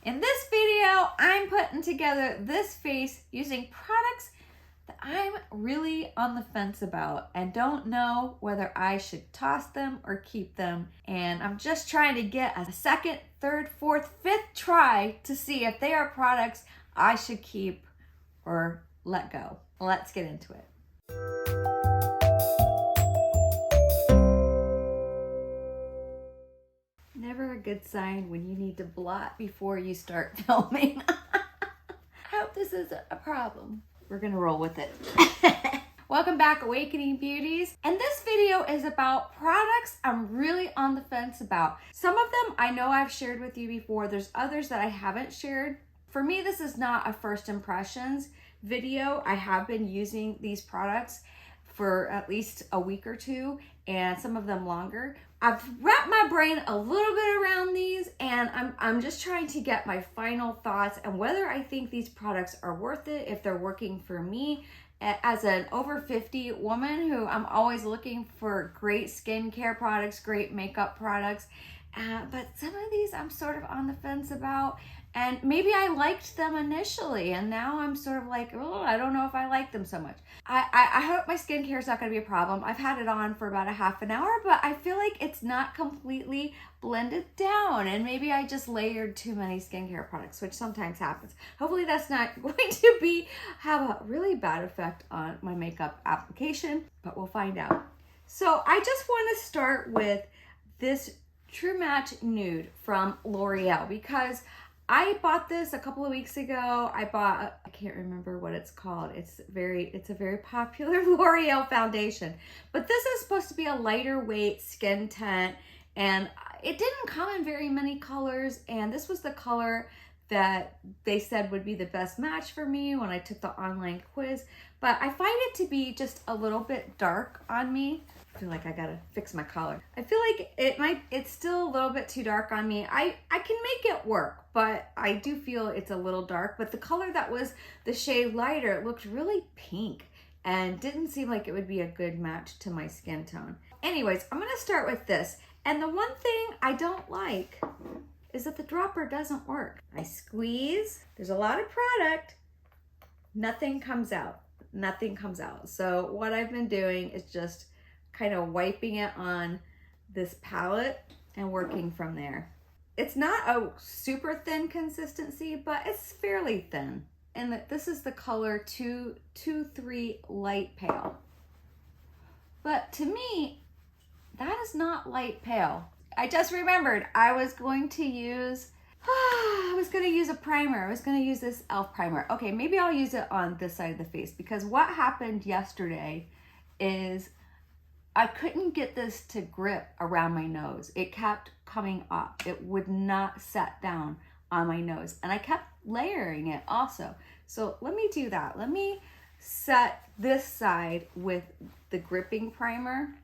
In this video, I'm putting together this face using products that I'm really on the fence about and don't know whether I should toss them or keep them. And I'm just trying to get a second, third, fourth, fifth try to see if they are products I should keep or let go. Let's get into it. Never a good sign when you need to blot before you start filming. I hope this isn't a problem. We're gonna roll with it. Welcome back, Awakening Beauties. And this video is about products I'm really on the fence about. Some of them I know I've shared with you before. There's others that I haven't shared. For me, this is not a first impressions video. I have been using these products for at least a week or two, and some of them longer. I've wrapped my brain a little bit around these, and I'm just trying to get my final thoughts and whether I think these products are worth it, if they're working for me. As an over 50 woman who I'm always looking for great skincare products, great makeup products, but some of these I'm sort of on the fence about. And maybe I liked them initially, and now I'm sort of like, oh, I don't know if I like them so much. I hope my skincare is not going to be a problem. I've had it on for about a half an hour, but I feel like it's not completely blended down, and maybe I just layered too many skincare products, which sometimes happens. Hopefully that's not going to have a really bad effect on my makeup application, but we'll find out. So I just want to start with this True Match Nude from L'Oreal, because I bought this a couple of weeks ago. I can't remember what it's called. It's a very popular L'Oreal foundation. But this is supposed to be a lighter weight skin tint, and it didn't come in very many colors, and this was the color that they said would be the best match for me when I took the online quiz. But I find it to be just a little bit dark on me. I feel like I gotta fix my collar. I feel like it's still a little bit too dark on me. I can make it work, but I do feel it's a little dark. But the color that was the shade lighter, it looked really pink and didn't seem like it would be a good match to my skin tone. Anyways, I'm gonna start with this. And the one thing I don't like is that the dropper doesn't work. I squeeze, there's a lot of product, nothing comes out. Nothing comes out. So what I've been doing is just kind of wiping it on this palette and working from there. It's not a super thin consistency, but it's fairly thin. And this is the color 223 Light Pale. But to me, that is not light pale. I just remembered I was going to use a primer. I was going to use this e.l.f. primer. Okay, maybe I'll use it on this side of the face, because what happened yesterday is I couldn't get this to grip around my nose. It kept coming up. It would not set down on my nose. And I kept layering it also. So let me do that. Let me set this side with the gripping primer,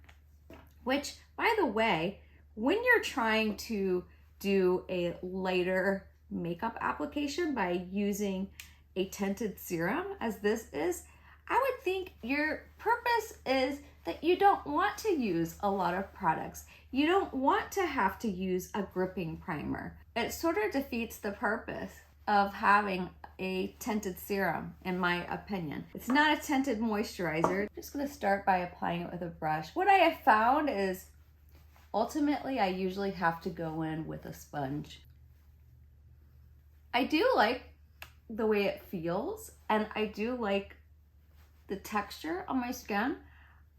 which, by the way, when you're trying to do a lighter makeup application by using a tinted serum, as this is, I would think your purpose is that you don't want to use a lot of products. You don't want to have to use a gripping primer. It sort of defeats the purpose of having a tinted serum, in my opinion. It's not a tinted moisturizer. I'm just gonna start by applying it with a brush. What I have found is ultimately I usually have to go in with a sponge. I do like the way it feels, and I do like the texture on my skin.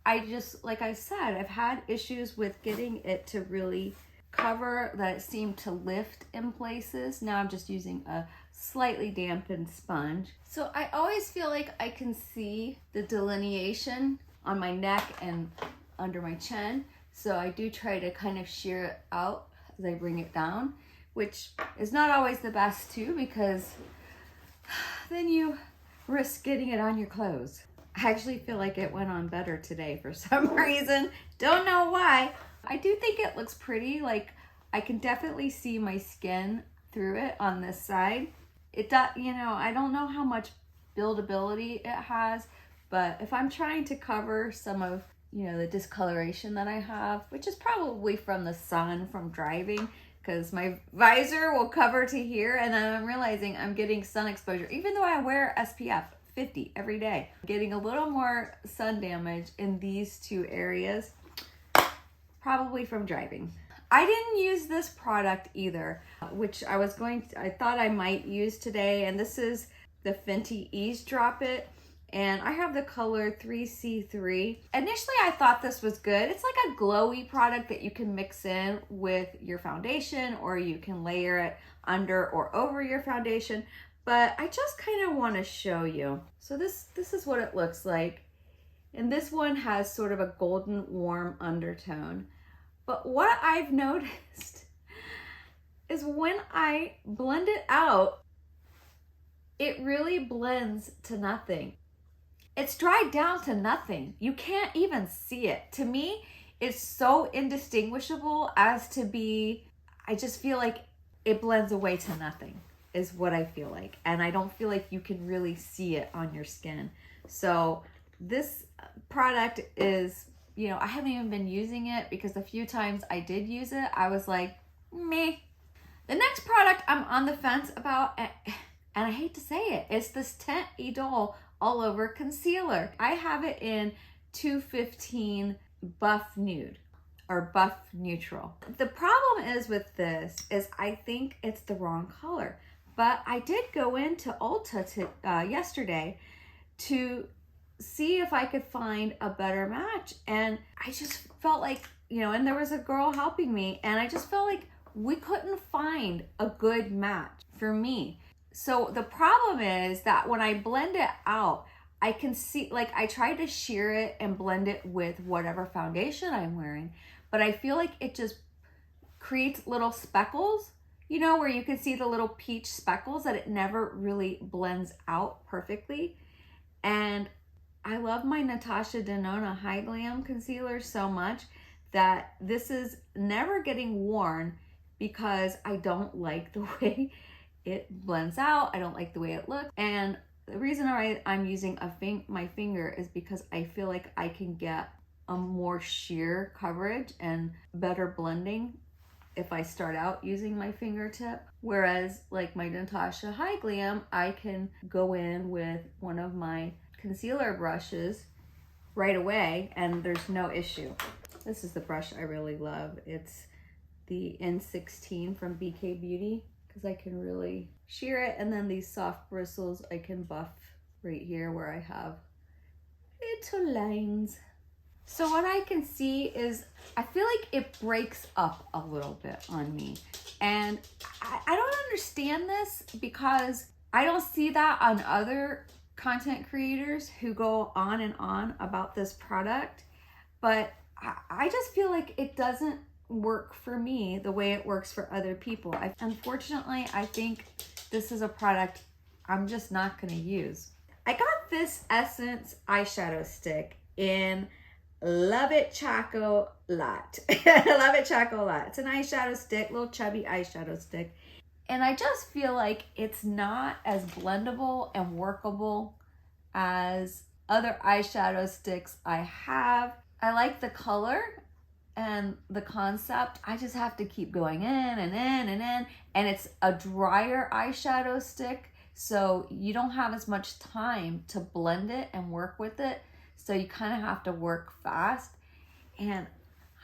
I just, like I said, I've had issues with getting it to really cover, that it seemed to lift in places. Now I'm just using a slightly dampened sponge. So I always feel like I can see the delineation on my neck and under my chin. So I do try to kind of shear it out as I bring it down, which is not always the best too, because then you risk getting it on your clothes. I actually feel like it went on better today for some reason. Don't know why. I do think it looks pretty. Like, I can definitely see my skin through it on this side. It does, I don't know how much buildability it has, but if I'm trying to cover some of, the discoloration that I have, which is probably from the sun, from driving, because my visor will cover to here, and then I'm realizing I'm getting sun exposure, even though I wear SPF 50 every day. I'm getting a little more sun damage in these two areas, probably from driving. I didn't use this product either, which I thought I might use today, and this is the Fenty Eaze Drop It, and I have the color 3C3. Initially, I thought this was good. It's like a glowy product that you can mix in with your foundation, or you can layer it under or over your foundation, but I just kind of want to show you. So this is what it looks like, and this one has sort of a golden warm undertone. But what I've noticed is when I blend it out, it really blends to nothing. It's dried down to nothing. You can't even see it. To me, it's so indistinguishable as to be, I just feel like it blends away to nothing is what I feel like. And I don't feel like you can really see it on your skin. So this product is, you know, I haven't even been using it because the few times I did use it, I was like, meh. The next product I'm on the fence about, and I hate to say it, it's this Teint Idôle All Over Concealer. I have it in 215 Buff Nude or Buff Neutral. The problem is with this is I think it's the wrong color, but I did go into Ulta yesterday to see if I could find a better match, and I just felt like, you know, and there was a girl helping me, and I just felt like we couldn't find a good match for me. So the problem is that when I blend it out, I can see, like, I tried to sheer it and blend it with whatever foundation I'm wearing, but I feel like it just creates little speckles, you know, where you can see the little peach speckles, that it never really blends out perfectly. And I love my Natasha Denona High Glam concealer so much that this is never getting worn because I don't like the way it blends out. I don't like the way it looks. And the reason I'm using my finger is because I feel like I can get a more sheer coverage and better blending if I start out using my fingertip. Whereas like my Natasha High Glam, I can go in with one of my concealer brushes right away and there's no issue. This is the brush I really love. It's the N16 from BK Beauty because I can really sheer it, and then these soft bristles I can buff right here where I have little lines. So what I can see is I feel like it breaks up a little bit on me, and I don't understand this because I don't see that on other content creators who go on and on about this product, but I just feel like it doesn't work for me the way it works for other people. Unfortunately, I think this is a product I'm just not going to use. I got this Essence eyeshadow stick in Love It Choco Lot. Love It Choco Lot. It's an eyeshadow stick, little chubby eyeshadow stick. And I just feel like it's not as blendable and workable as other eyeshadow sticks I have. I like the color and the concept. I just have to keep going in and in and in. And it's a drier eyeshadow stick, so you don't have as much time to blend it and work with it. So you kind of have to work fast. And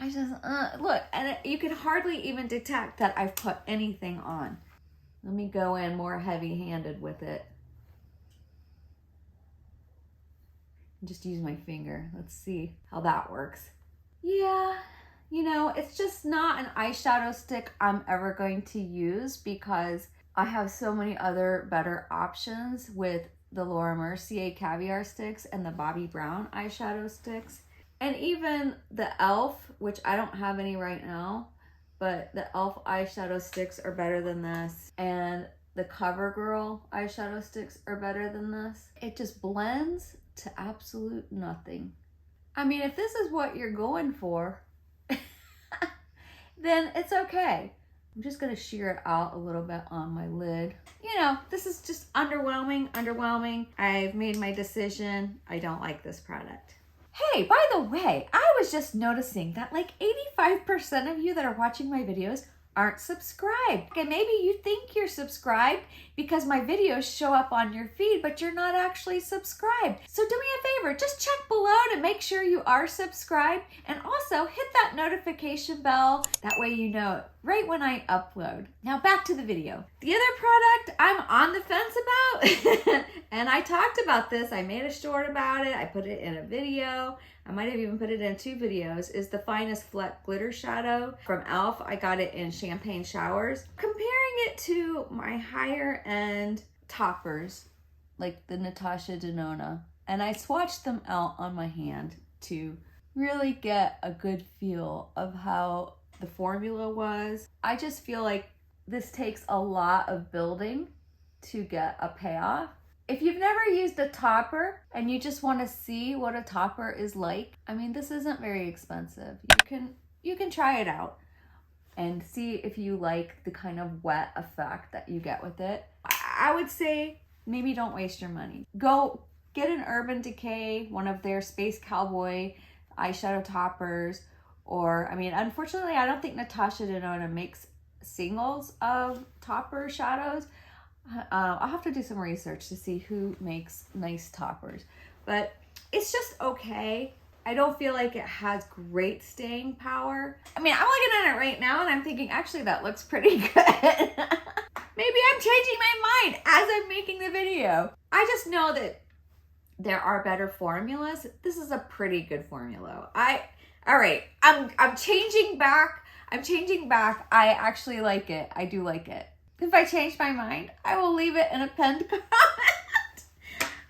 I just, look, and you can hardly even detect that I've put anything on. Let me go in more heavy-handed with it. Just use my finger. Let's see how that works. Yeah, you know, it's just not an eyeshadow stick I'm ever going to use because I have so many other better options with the Laura Mercier Caviar sticks and the Bobbi Brown eyeshadow sticks. And even the e.l.f., which I don't have any right now, but the e.l.f. eyeshadow sticks are better than this. And the CoverGirl eyeshadow sticks are better than this. It just blends to absolute nothing. I mean, if this is what you're going for, then it's okay. I'm just gonna shear it out a little bit on my lid. You know, this is just underwhelming. I've made my decision. I don't like this product. Hey, by the way, I was just noticing that like 85% of you that are watching my videos aren't subscribed. And maybe you think you're subscribed because my videos show up on your feed, but you're not actually subscribed. So do me a favor, just check below to make sure you are subscribed, and also hit that notification bell. That way you know right when I upload. Now back to the video. The other product I'm on the fence about, and I talked about this, I made a short about it, I put it in a video, I might have even put it in 2 videos, is the Finest Fleck Glitter Shadow from e.l.f. I got it in Champagne Showers. Comparing it to my higher end toppers, like the Natasha Denona, and I swatched them out on my hand to really get a good feel of how the formula was. I just feel like this takes a lot of building to get a payoff. If you've never used a topper and you just want to see what a topper is like, I mean, this isn't very expensive. You can try it out and see if you like the kind of wet effect that you get with it. I would say maybe don't waste your money. Go get an Urban Decay, one of their Space Cowboy eyeshadow toppers, or, I mean, unfortunately, I don't think Natasha Denona makes singles of topper shadows. I'll have to do some research to see who makes nice toppers, but it's just okay. I don't feel like it has great staying power. I mean, I'm looking at it right now and I'm thinking, actually, that looks pretty good. Maybe I'm changing my mind as I'm making the video. I just know that there are better formulas. This is a pretty good formula. All right, I'm changing back. I actually like it. I do like it. If I change my mind, I will leave it in a pinned comment.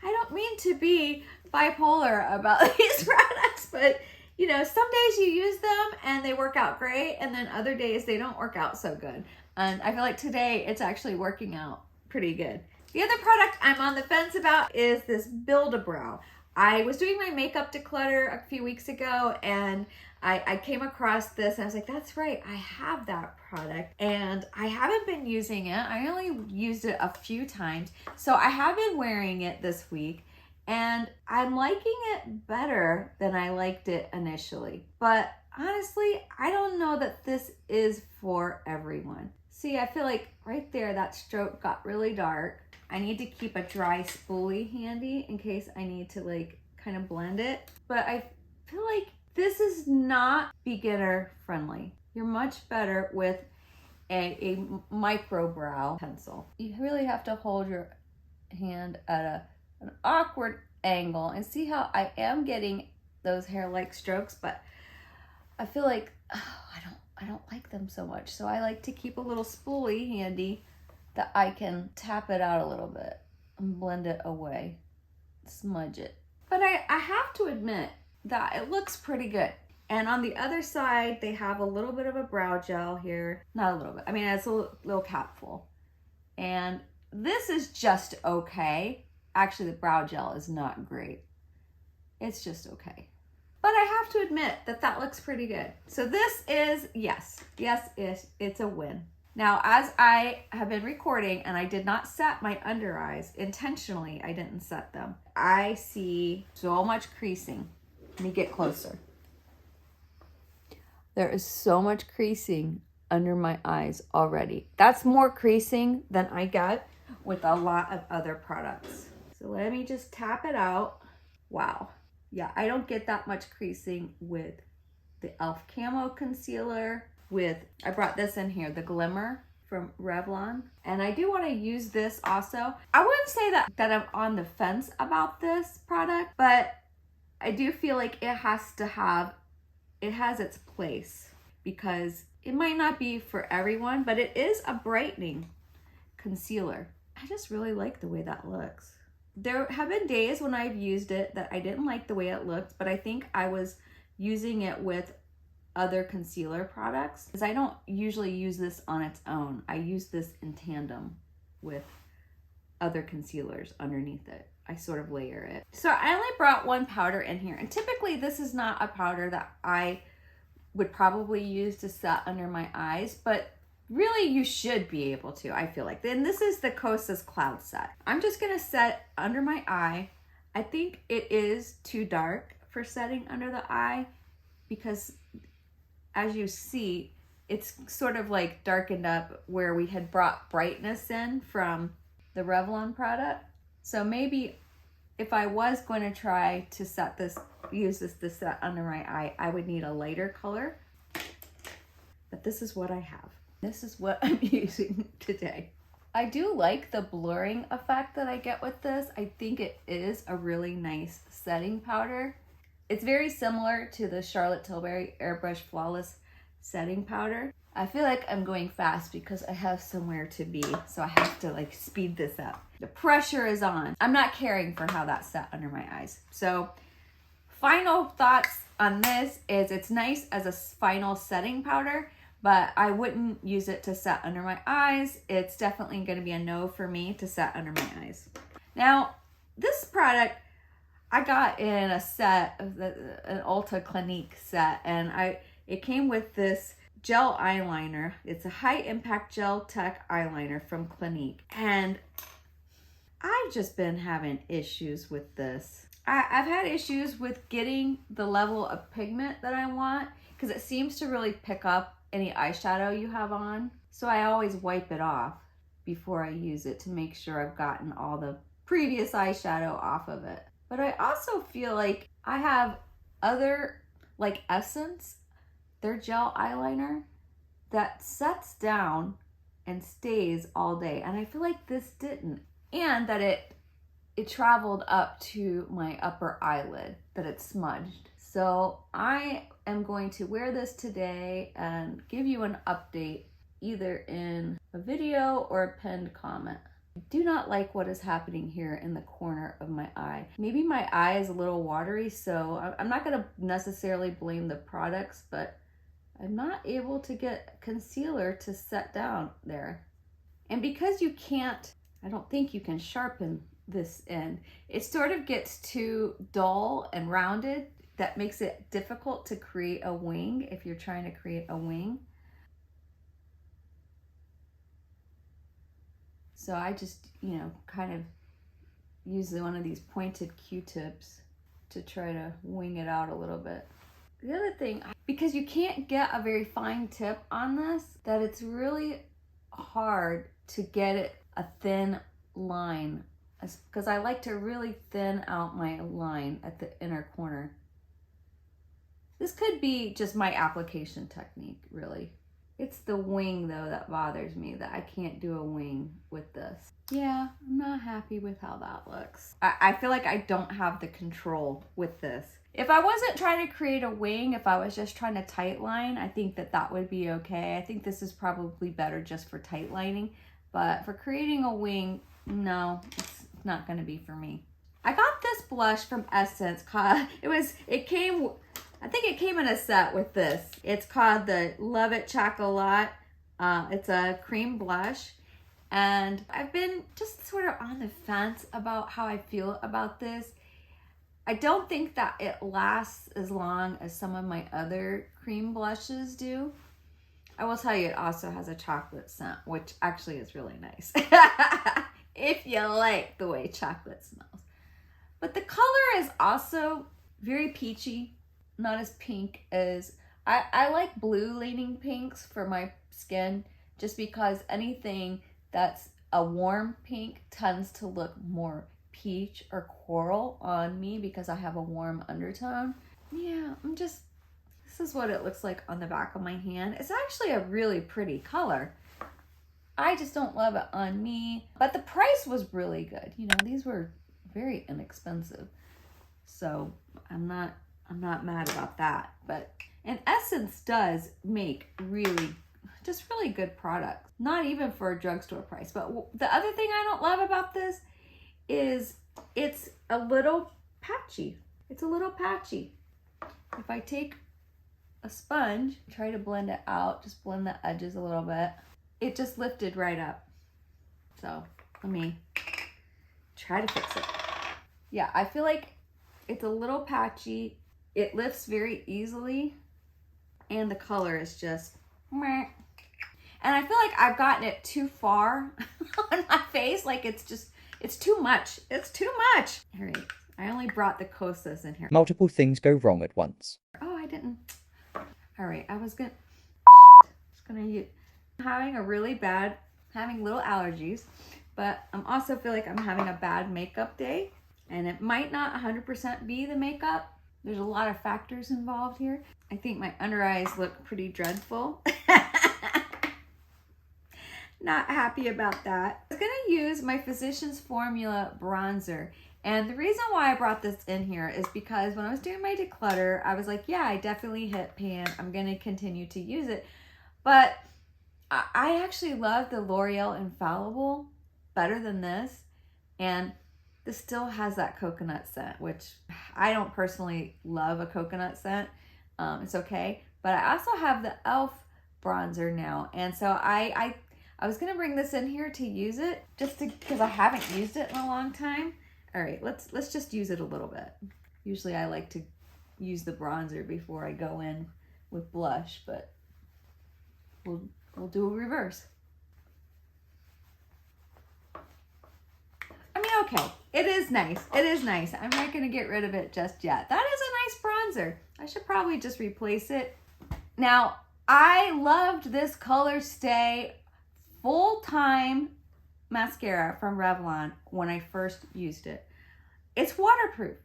I don't mean to be bipolar about these products, but you know, some days you use them and they work out great, and then other days they don't work out so good. And I feel like today it's actually working out pretty good. The other product I'm on the fence about is this Build-A-Brow. I was doing my makeup declutter a few weeks ago and I came across this and I was like, that's right, I have that product and I haven't been using it. I only used it a few times. So I have been wearing it this week and I'm liking it better than I liked it initially. But honestly, I don't know that this is for everyone. See, I feel like right there, that stroke got really dark. I need to keep a dry spoolie handy in case I need to like kind of blend it. But I feel like this is not beginner friendly. You're much better with a micro brow pencil. You really have to hold your hand at an awkward angle and see how I am getting those hair-like strokes, but I feel like I don't like them so much. So I like to keep a little spoolie handy that I can tap it out a little bit and blend it away, smudge it. But I have to admit that it looks pretty good. And on the other side, they have a little bit of a brow gel here. Not a little bit, I mean, it's a little capful. And this is just okay. Actually, the brow gel is not great. It's just okay. But I have to admit that that looks pretty good. So this is, yes, it's a win. Now, as I have been recording and I did not set my under eyes, intentionally I didn't set them, I see so much creasing. Let me get closer. There is so much creasing under my eyes already. That's more creasing than I get with a lot of other products. So let me just tap it out. Wow. Yeah, I don't get that much creasing with the e.l.f. Camo Concealer. I brought this in here, the Glimmer from Revlon. And I do want to use this also. I wouldn't say that I'm on the fence about this product, but I do feel like it has its place because it might not be for everyone, but it is a brightening concealer. I just really like the way that looks. There have been days when I've used it that I didn't like the way it looked, but I think I was using it with other concealer products because I don't usually use this on its own. I use this in tandem with other concealers underneath it. I sort of layer it. So I only brought one powder in here, and typically this is not a powder that I would probably use to set under my eyes, but really you should be able to, I feel like. Then this is the Kosas Cloud Set. I'm just gonna set under my eye. I think it is too dark for setting under the eye because as you see, it's sort of like darkened up where we had brought brightness in from the Revlon product. So maybe if I was going to try to set this, use this to set under my eye, I would need a lighter color. But this is what I have. This is what I'm using today. I do like the blurring effect that I get with this. I think it is a really nice setting powder. It's very similar to the Charlotte Tilbury Airbrush Flawless setting powder. I feel like I'm going fast because I have somewhere to be, so I have to like speed this up. The pressure is on. I'm not caring for how that's set under my eyes. So final thoughts on this is it's nice as a final setting powder, but I wouldn't use it to set under my eyes. It's definitely going to be a no for me to set under my eyes. Now, this product I got in a set of an Ulta Clinique set, and it came with this gel eyeliner. It's a high impact gel tech eyeliner from Clinique, and I've just been having issues with this. I've had issues with getting the level of pigment that I want because it seems to really pick up any eyeshadow you have on. So I always wipe it off before I use it to make sure I've gotten all the previous eyeshadow off of it. But I also feel like I have other, like Essence, their gel eyeliner that sets down and stays all day. And I feel like this didn't. And that it traveled up to my upper eyelid, that it smudged. So I am going to wear this today and give you an update either in a video or a pinned comment. I do not like what is happening here in the corner of my eye. Maybe my eye is a little watery, so I'm not gonna necessarily blame the products, but I'm not able to get concealer to set down there. And because you can't, I don't think you can sharpen this end, it sort of gets too dull and rounded. That makes it difficult to create a wing if you're trying to create a wing. So I just, kind of use one of these pointed Q-tips to try to wing it out a little bit. The other thing, because you can't get a very fine tip on this, that it's really hard to get it a thin line, because I like to really thin out my line at the inner corner. This could be just my application technique, really. It's the wing, though, that bothers me, that I can't do a wing with this. Yeah, I'm not happy with how that looks. I feel like I don't have the control with this. If I wasn't trying to create a wing, if I was just trying to tight line, I think that would be okay. I think this is probably better just for tight lining. But for creating a wing, no, it's not going to be for me. I got this blush from Essence. I think it came in a set with this. It's called the Love It Chocolate. It's a cream blush. And I've been just sort of on the fence about how I feel about this. I don't think that it lasts as long as some of my other cream blushes do. I will tell you, it also has a chocolate scent, which actually is really nice. If you like the way chocolate smells. But the color is also very peachy. Not as pink as, I like blue leaning pinks for my skin, just because anything that's a warm pink tends to look more peach or coral on me because I have a warm undertone. Yeah, this is what it looks like on the back of my hand. It's actually a really pretty color. I just don't love it on me, but the price was really good. These were very inexpensive. So I'm not mad about that. And Essence does make really good products. Not even for a drugstore price. But the other thing I don't love about this is it's a little patchy. It's a little patchy. If I take a sponge, try to blend it out, just blend the edges a little bit, it just lifted right up. So let me try to fix it. Yeah, I feel like it's a little patchy. It lifts very easily, and the color is just meh. And I feel like I've gotten it too far on my face. Like it's too much. It's too much. All right, I only brought the Kosas in here. Multiple things go wrong at once. Oh, I didn't. All right, I was just gonna use, I'm having a really bad, having little allergies, but I'm also feel like I'm having a bad makeup day, and it might not 100% be the makeup. There's a lot of factors involved here. I think my under eyes look pretty dreadful. Not happy about that. I was gonna use my Physicians Formula bronzer. And the reason why I brought this in here is because when I was doing my declutter, I was like, yeah, I definitely hit pan. I'm gonna continue to use it. But I actually love the L'Oreal Infallible better than this. And this still has that coconut scent, which I don't personally love a coconut scent. It's okay. But I also have the e.l.f. bronzer now. And so I was gonna bring this in here to use it just because I haven't used it in a long time. All right, let's just use it a little bit. Usually I like to use the bronzer before I go in with blush, but we'll do a reverse. I mean, okay, it is nice. It is nice. I'm not gonna get rid of it just yet. That is a nice bronzer. I should probably just replace it. Now, I loved this ColorStay full-time mascara from Revlon when I first used it. It's waterproof.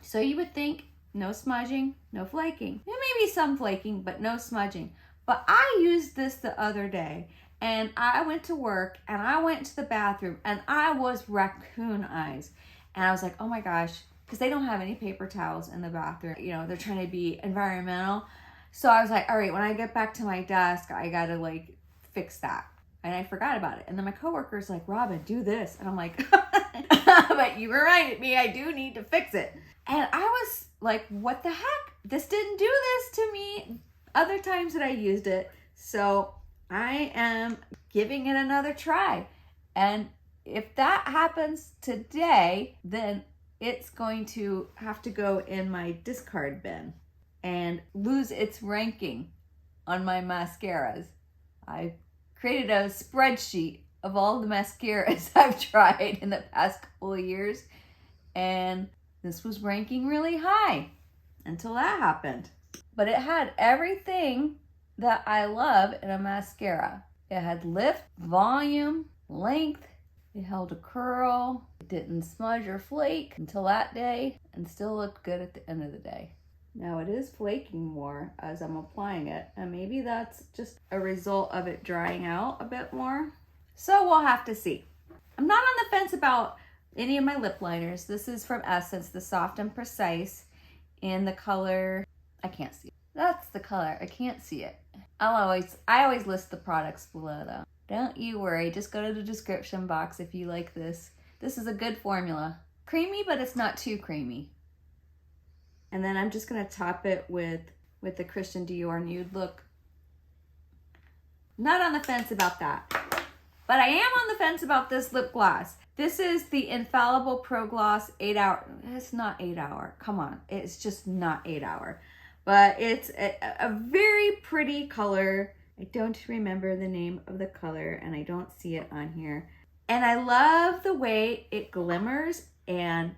So you would think no smudging, no flaking. There may be some flaking, but no smudging. But I used this the other day and I went to work and I went to the bathroom and I was raccoon eyes. And I was like, oh my gosh, because they don't have any paper towels in the bathroom. You know, they're trying to be environmental. So I was like, all right, when I get back to my desk, I gotta like fix that. And I forgot about it. And then my coworker's like, Robin, do this. And I'm like, but you reminded me I do need to fix it. And I was like, what the heck? This didn't do this to me other times that I used it. So I am giving it another try. And if that happens today, then it's going to have to go in my discard bin and lose its ranking on my mascaras. I created a spreadsheet of all the mascaras I've tried in the past couple of years, and this was ranking really high until that happened. But it had everything that I love in a mascara. It had lift, volume, length, it held a curl, it didn't smudge or flake until that day, and still looked good at the end of the day. Now it is flaking more as I'm applying it, and maybe that's just a result of it drying out a bit more. So we'll have to see. I'm not on the fence about any of my lip liners. This is from Essence, the Soft and Precise in the color, I can't see it. That's the color, I can't see it. I always list the products below though. Don't you worry, just go to the description box if you like this. This is a good formula. Creamy, but it's not too creamy. And then I'm just gonna top it with the Christian Dior Nude look. Not on the fence about that. But I am on the fence about this lip gloss. This is the Infallible Pro Gloss 8 Hour. It's not 8 hour, come on. It's just not 8 hour. But it's a very pretty color. I don't remember the name of the color and I don't see it on here. And I love the way it glimmers, and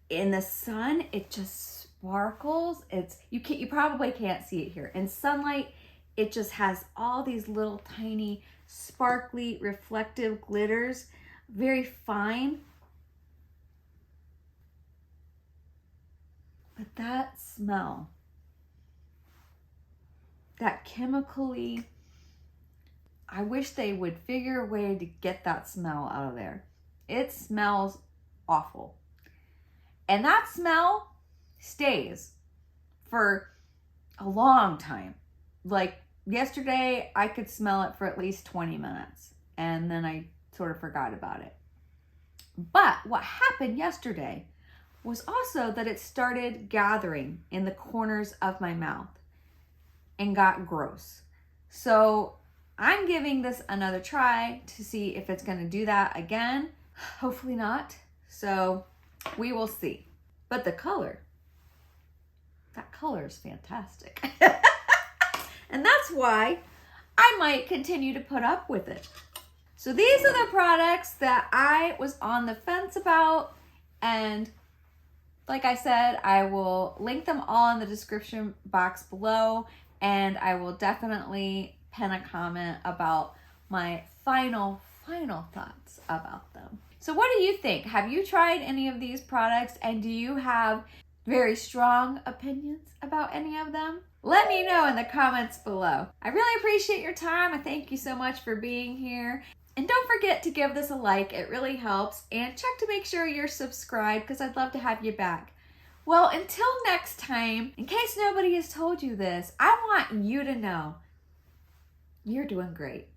in the sun, it just sparkles. You probably can't see it here. In sunlight, it just has all these little tiny sparkly reflective glitters, very fine. But that smell, that chemically, I wish they would figure a way to get that smell out of there. It smells awful. And that smell stays for a long time. Like yesterday, I could smell it for at least 20 minutes and then I sort of forgot about it. But what happened yesterday was also that it started gathering in the corners of my mouth and got gross. So I'm giving this another try to see if it's gonna do that again. Hopefully not. So we will see. But the color, that color is fantastic. And that's why I might continue to put up with it. So these are the products that I was on the fence about. And like I said, I will link them all in the description box below. and I will definitely pin a comment about my final thoughts about them. So what do you think? Have you tried any of these products, and do you have very strong opinions about any of them? Let me know in the comments below. I really appreciate your time. I thank you so much for being here. And don't forget to give this a like, it really helps. And check to make sure you're subscribed because I'd love to have you back. Well, until next time, in case nobody has told you this, I want you to know you're doing great.